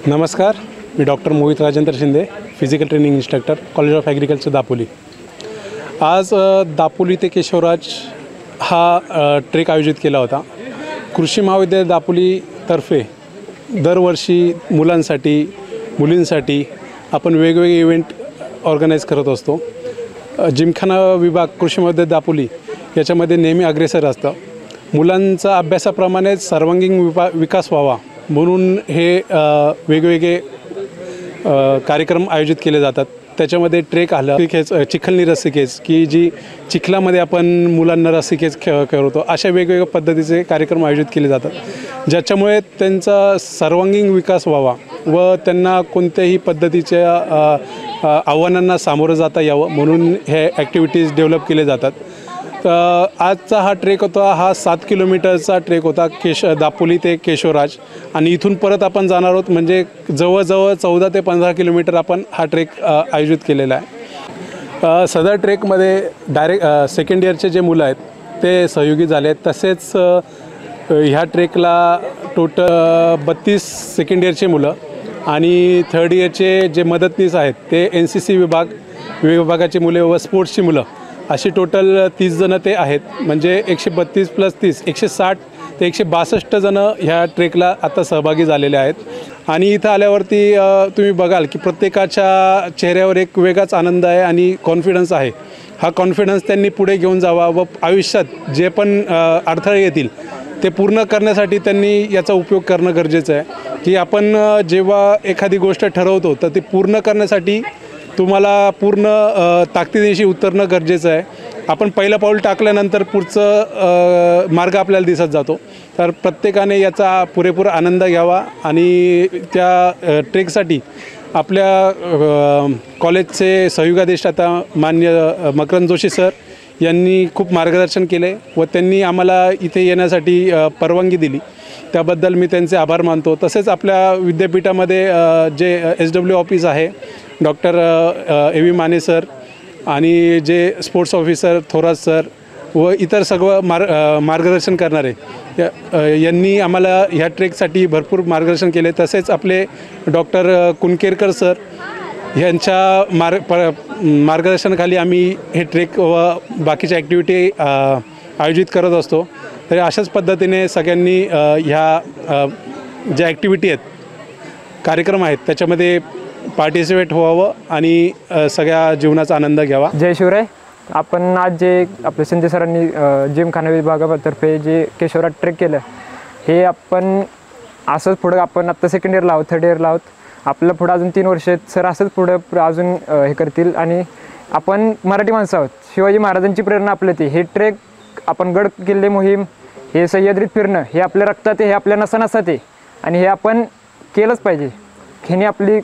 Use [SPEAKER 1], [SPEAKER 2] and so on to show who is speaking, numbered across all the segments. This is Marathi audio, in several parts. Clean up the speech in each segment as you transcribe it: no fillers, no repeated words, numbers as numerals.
[SPEAKER 1] नमस्कार, मी doctor Mohit Rajendra Shinde, physical training instructor, college of agriculture Dapoli. आज दापोली ते केशवराज हा ट्रेक आयोजित केला होता। कृषी महाविद्यालय दापोलीतर्फे दरवर्षी मुलांसाठी मुलींसाठी आपण वेगवेगळे इव्हेंट ऑर्गनाईज करत असतो। जिमखाना विभाग कृषी महाविद्यालय दापोली याच्यामध्ये नेहमी अग्रेसर असतं। मुलांचा अभ्यासाप्रमाणेच सर्वांगीण विकास व्हावा म्हणून हे वेगवेगळे कार्यक्रम आयोजित केले जातात। त्याच्यामध्ये ट्रेक आलं, चिखलनी रस्सीखेच की जी चिखलामध्ये आपण मुलांना रस्सीखेच करतो, अशा वेगवेगळ्या पद्धतीचे कार्यक्रम आयोजित केले जातात, ज्याच्यामुळे त्यांचा सर्वांगीण विकास व्हावा व त्यांना कोणत्याही पद्धतीच्या आव्हानांना सामोरं जाता यावं म्हणून हे ॲक्टिव्हिटीज डेव्हलप केले जातात। आजचा हा ट्रेक होता, हा 7 किलोमीटरचा ट्रेक होता दापोली ते केशवराज, आणि इथून परत आपण जाणार आहोत, म्हणजे जवळजवळ 14 ते 15 किलोमीटर आपण हा ट्रेक आयोजित केलेला आहे। सदर ट्रेकमध्ये डायरेक्ट सेकंड इयरचे जे मुलं आहेत ते सहयोगी झाले आहेत। तसेच ह्या ट्रेकला टोटल 32 सेकंड इयरचे मुलं आणि थर्ड इयरचे जे मदतनीस आहेत ते NCC विभागाची मुले व स्पोर्ट्सची मुलं, अशी टोटल 30 जणं ते आहेत। म्हणजे 132 + 30 160 ते 162 जणं ह्या ट्रेकला आता सहभागी झालेले आहेत। आणि इथं आल्यावरती तुम्ही बघाल की प्रत्येकाच्या चेहऱ्यावर एक वेगळाच आनंद आहे आणि कॉन्फिडन्स आहे। हा कॉन्फिडन्स त्यांनी पुढे घेऊन जावा व आयुष्यात जे पण अडथळे येतील ते पूर्ण करण्यासाठी त्यांनी याचा उपयोग करणं गरजेचं आहे। की आपण जेव्हा एखादी गोष्ट ठरवतो तर ती पूर्ण करण्यासाठी तुम्हाला पूर्ण ताकदीनिशी उतरणं गरजेचं आहे। आपण पहिलं पाऊल टाकल्यानंतर पुढचं मार्ग आपल्याला दिसत जातो। तर प्रत्येकाने याचा पुरेपूर आनंद घ्यावा आणि त्या ट्रेकसाठी आपल्या कॉलेजचे सहयोगी अधिष्ठाता माननीय मकरंद जोशी सर यांनी खूप मार्गदर्शन केले व त्यांनी आम्हाला इथे येण्यासाठी परवानगी दिली, त्याबद्दल मी त्यांचे आभार मानतो। तसेच आपल्या विद्यापीठामध्ये जे SW ऑफिस आहे, डॉक्टर AV माने सर आणि जे स्पोर्ट्स ऑफिसर थोरात सर व इतर सगळं मार्गदर्शन करणारे यांनी आम्हाला ह्या ट्रेकसाठी भरपूर मार्गदर्शन केले। तसेच आपले डॉक्टर कुणकेरकर सर यांच्या मार्गदर्शनाखाली आम्ही हे ट्रेक व बाकीच्या ॲक्टिव्हिटी आयोजित करत असतो। तर अशाच पद्धतीने सगळ्यांनी ह्या ज्या ॲक्टिव्हिटी आहेत, कार्यक्रम आहेत, त्याच्यामध्ये पार्टिसिपेट व्हावं आणि सगळ्या जीवनाचा आनंद घ्यावा।
[SPEAKER 2] जय शिवराय। आपण आज जे आपल्या शिंदे सरांनी जिमखाना विभागातर्फे जे केशवराज ट्रेक केलं, हे आपण असंच पुढं, आपण आत्ता सेकंड इयरला आहोत, थर्ड इयरला आहोत, आपलं पुढं अजून 3 वर्ष सर असंच पुढं अजून हे करतील। आणि आपण मराठी माणसं आहोत, शिवाजी महाराजांची प्रेरणा आपल्या ती, हे ट्रेक आपण गड किल्ले मोहीम, हे सह्याद्रीत फिरणं, हे आपल्या रक्तात आहे, हे आपल्या नसानसात आहे आणि हे आपण केलंच पाहिजे। ह्याने आपली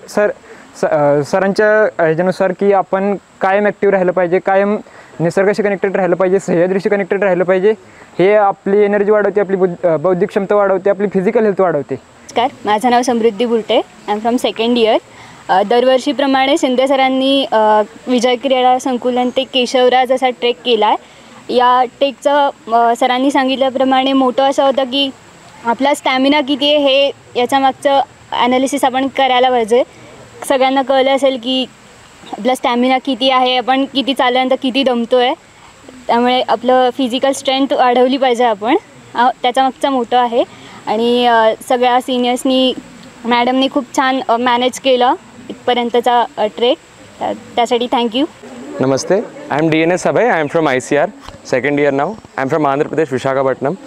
[SPEAKER 2] सरांच्या ह्याच्यानुसार की आपण कायम ॲक्टिव्ह राहिलं पाहिजे, कायम निसर्गाशी कनेक्टेड राहिलं पाहिजे, सह्याद्रीशी कनेक्टेड राहिलं पाहिजे। हे आपली एनर्जी वाढवते, आपली बौद्धिक क्षमता वाढवते, आपली फिजिकल हेल्थ वाढवते।
[SPEAKER 3] नमस्कार, माझं नाव Samruddhi Burte, I am from second year. दरवर्षीप्रमाणे शिंदे सरांनी विजय क्रीडा संकुलन ते केशवराज असा ट्रेक केला आहे। या ट्रेकचं सरांनी सांगितल्याप्रमाणे मोठं असं होतं की आपला स्टॅमिना किती आहे हे याच्यामागचं ॲनालिसिस आपण करायला पाहिजे। सगळ्यांना कळलं असेल की आपला स्टॅमिना किती आहे, आपण किती चालल्यानंतर किती दमतो आहे, त्यामुळे आपलं फिजिकल स्ट्रेंथ वाढवली पाहिजे आपण, त्याच्यामागचं मोठं आहे। आणि सगळ्या सिनियर्सनी मॅडमनी खूप छान मॅनेज केलं इथपर्यंतचा ट्रेक, त्यासाठी thank you.
[SPEAKER 4] Namaste, I am DNS Abhay. I am from ICR, second year now. I am from Andhra Pradesh, Visakhapatnam.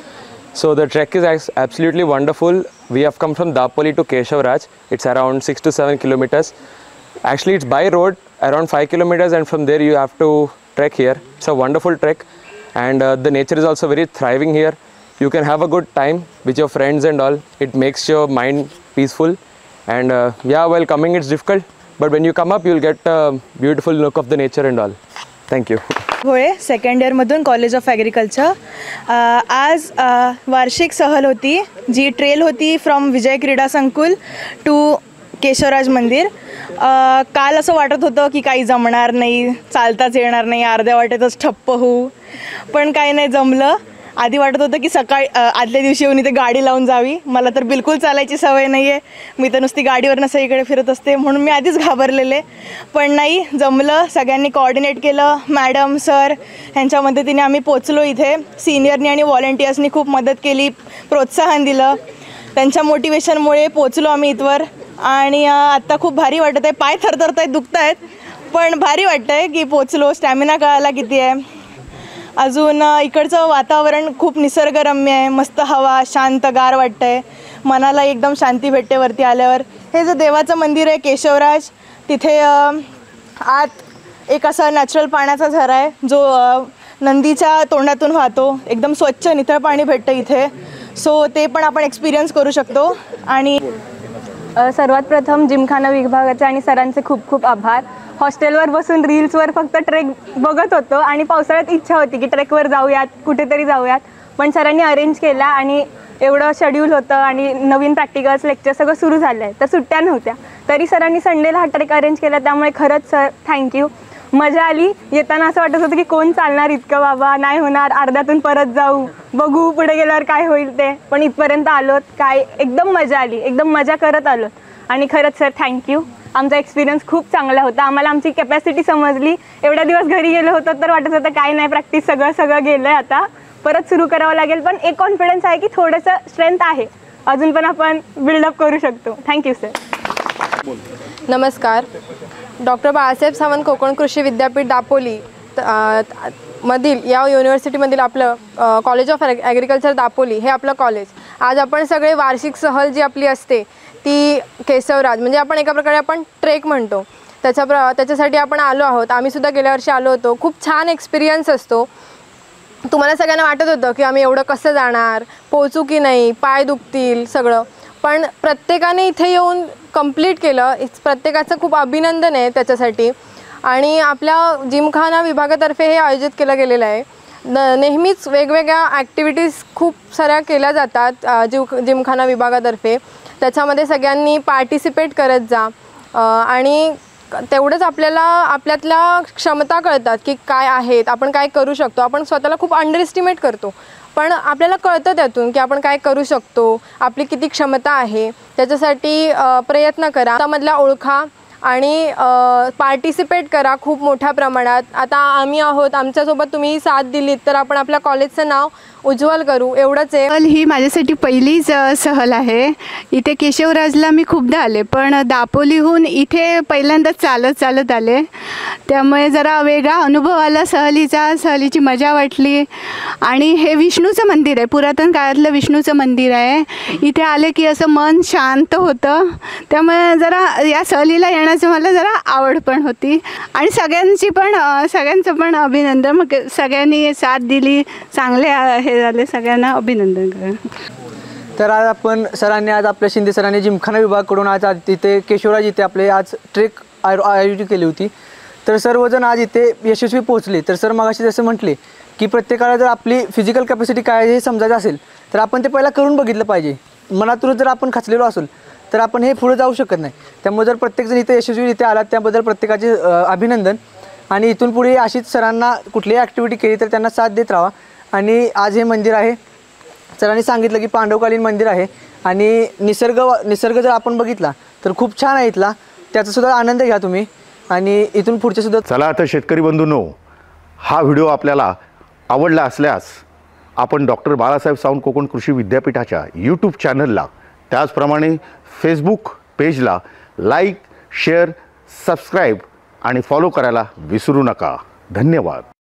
[SPEAKER 4] So the trek is absolutely wonderful. We have come from Dapoli to Keshavraj. It's around 6 to 7 kilometers. Actually, it's by road around 5 kilometers, and from there you have to trek here. It's a wonderful trek, and the nature is also very thriving here. You can have a good time with your friends and all. It makes your mind peaceful, and yeah, while coming it's difficult, but when you come up you'll get a beautiful look of the nature and all. Thank you.
[SPEAKER 5] होय, सेकंड इयरमधून कॉलेज ऑफ ॲग्रिकल्चर। आज वार्षिक सहल होती, जी ट्रेल होती फ्रॉम विजय क्रीडा संकुल टू केशवराज मंदिर। काल असं वाटत होतं की काही जमणार नाही, चालताच येणार नाही, अर्ध्या वाटेतच ठप्प होऊ, पण काही नाही, जमलं। आधी वाटत होतं की आदल्या दिवशी येऊन इथे गाडी लावून जावी. मला तर बिलकुल चालायची सवय नाही आहे. मी तर नुसती गाडीवरनं सगळीकडे फिरत असते, म्हणून मी आधीच घाबरलेले. पण नाही, जमलं. सगळ्यांनी कोऑर्डिनेट केलं. मॅडम सर ह्यांच्या मदतीने आम्ही पोचलो इथे. सिनियरनी आणि व्हॉलेंटियर्सनी खूप मदत केली, प्रोत्साहन दिलं. त्यांच्या मोटिवेशनमुळे पोचलो आम्ही इथवर. आणि आत्ता खूप भारी वाटत आहे. पाय थरथरत आहेत, दुखत आहेत, पण भारी वाटतं आहे की पोचलो. स्टॅमिना कळाला किती आहे. अजून इकडचं वातावरण खूप निसर्गरम्य आहे. मस्त हवा, शांत गार वाटतं आहे. मनाला एकदम शांती भेटते वरती आल्यावर. हे जे देवाचं मंदिर आहे केशवराज, तिथे आत एक असा नॅचरल पाण्याचा झरा आहे जो नंदीच्या तोंडातून वाहतो. एकदम स्वच्छ नितळ पाणी भेटतं इथे. सो ते पण आपण एक्सपिरियन्स करू शकतो. आणि
[SPEAKER 6] सर्वात प्रथम जिमखाना विभागाचे आणि सरांचे खूप खूप आभार. हॉस्टेलवर बसून रील्सवर फक्त ट्रेक बघत होतो आणि पावसाळ्यात इच्छा होती की ट्रेकवर जाऊयात, कुठेतरी जाऊयात. पण सरांनी अरेंज केला आणि एवढं शेड्यूल होतं आणि नवीन प्रॅक्टिकल्स, लेक्चर सगळं सुरू झालं आहे, तर सुट्ट्या नव्हत्या. तरी सरांनी संडेला हा ट्रेक अरेंज केला, त्यामुळे खरंच सर थँक्यू. मजा आली. येताना असं वाटत होतं की कोण चालणार इतकं, बाबा नाही होणार, अर्ध्यातून परत जाऊ, बघू पुढे गेल्यावर काय होईल ते. पण इथपर्यंत आलोत, काय एकदम मजा आली, एकदम मजा करत आलोत. आणि खरंच सर थँक्यू. आमचा एक्सपिरियन्स खूप चांगला होता. आम्हाला आमची कॅपॅसिटी समजली. एवढ्या दिवस घरी गेलो होतो तर वाटत होतं काय नाही, प्रॅक्टिस सगळं गेलं आहे, आता परत सुरू करावं लागेल. पण एक कॉन्फिडन्स आहे की थोडंसं स्ट्रेंथ आहे, अजून पण आपण बिल्डअप करू शकतो. Thank you sir.
[SPEAKER 7] नमस्कार. डॉक्टर बाळासाहेब सावंत कोकण कृषी विद्यापीठ दापोली मधील या युनिव्हर्सिटीमधील आपलं कॉलेज ऑफ ॲग्रिकल्चर दापोली हे आपलं कॉलेज. आज आपण सगळे वार्षिक सहल जी आपली असते ती केशवराज, म्हणजे आपण एका प्रकारे आपण ट्रेक म्हणतो, त्याच्यासाठी आपण आलो आहोत. आम्हीसुद्धा गेल्या वर्षी आलो होतो. खूप छान एक्सपिरियन्स असतो. तुम्हाला सगळ्यांना वाटत होतं की आम्ही एवढं कसं जाणार, पोहोचू की नाही, पाय दुखतील सगळं, पण प्रत्येकाने इथे येऊन कंप्लीट केलं. प्रत्येकाचं खूप अभिनंदन आहे त्याच्यासाठी. आणि आपल्या जिमखाना विभागातर्फे हे आयोजित केलं गेलेलं आहे. नेहमीच वेगवेगळ्या ॲक्टिव्हिटीज खूप साऱ्या केल्या जातात जिमखाना विभागातर्फे. त्याच्यामध्ये सगळ्यांनी पार्टिसिपेट करत जा आणि तेवढंच आपल्याला आपल्यातल्या क्षमता कळतात की काय आहेत, आपण काय करू शकतो. आपण स्वतःला खूप अंडर एस्टिमेट करतो, पण आपल्याला कळतं त्यातून की आपण काय करू शकतो, आपली किती क्षमता आहे. त्याच्यासाठी प्रयत्न करा, त्यामधला ओळखा आणि पार्टिसिपेट करा खूप मोठ्या प्रमाणात. आता आम्ही आहोत, आमच्यासोबत तुम्ही साथ दिलीत तर आपण आपल्या कॉलेजचं नाव उज्ज्वल करू, एवढंच आहे.
[SPEAKER 8] सहल ही माझ्यासाठी पहिलीच सहल आहे. इथे केशवराजला मी खूपदा आले, पण दापोलीहून इथे पहिल्यांदाच चालत आले, त्यामुळे जरा वेगळा अनुभव आला सहलीची मजा वाटली. आणि हे विष्णूचं मंदिर आहे, पुरातन काळातलं विष्णूचं मंदिर आहे. इथे आले की असं मन शांत होतं, त्यामुळे जरा या सहलीला येण्याचं मला जरा आवड पण होती. आणि सगळ्यांचं पण अभिनंदन. मग सगळ्यांनी साथ दिली, चांगले हे झाले, सगळ्यांना अभिनंदन करा.
[SPEAKER 9] तर आज आपण सरांनी आज आपल्या शिंदे सरांनी जिमखाना विभागाकडून आज तिथे केशवराज इथे आपले आज ट्रेक आयोजित केली होती. तर सर्वजण आज इथे यशस्वी पोहोचले. तर सर मगाशी जसं म्हटले की प्रत्येकाला जर आपली फिजिकल कॅपॅसिटी काय हे समजायचं असेल तर आपण ते पहिला करून बघितलं पाहिजे. मनातून जर आपण खचलेलो असेल तर आपण हे पुढे जाऊ शकत नाही. त्यामुळे जर प्रत्येकजण इथे यशस्वी इथे आलात त्याबद्दल प्रत्येकाचे अभिनंदन. आणि इथून पुढे अशीच सरांना कुठलीही ॲक्टिव्हिटी केली तर त्यांना साथ देत राहा. आणि आज हे मंदिर आहे, सरांनी सांगितलं की पांडवकालीन मंदिर आहे आणि निसर्ग जर आपण बघितला तर खूप छान आहे इथला, त्याचासुद्धा आनंद घ्या तुम्ही. आणि इथून पुढचे सुद्धा.
[SPEAKER 10] चला तर शेतकरी बंधूंनो, हा व्हिडिओ आपल्याला आवडला असल्यास आपण डॉक्टर बाळासाहेब सावंत कोकण कृषी विद्यापीठाच्या यूट्यूब चॅनलला, त्याचप्रमाणे फेसबुक पेजला लाईक, शेअर, सबस्क्राईब आणि फॉलो करायला विसरू नका. धन्यवाद.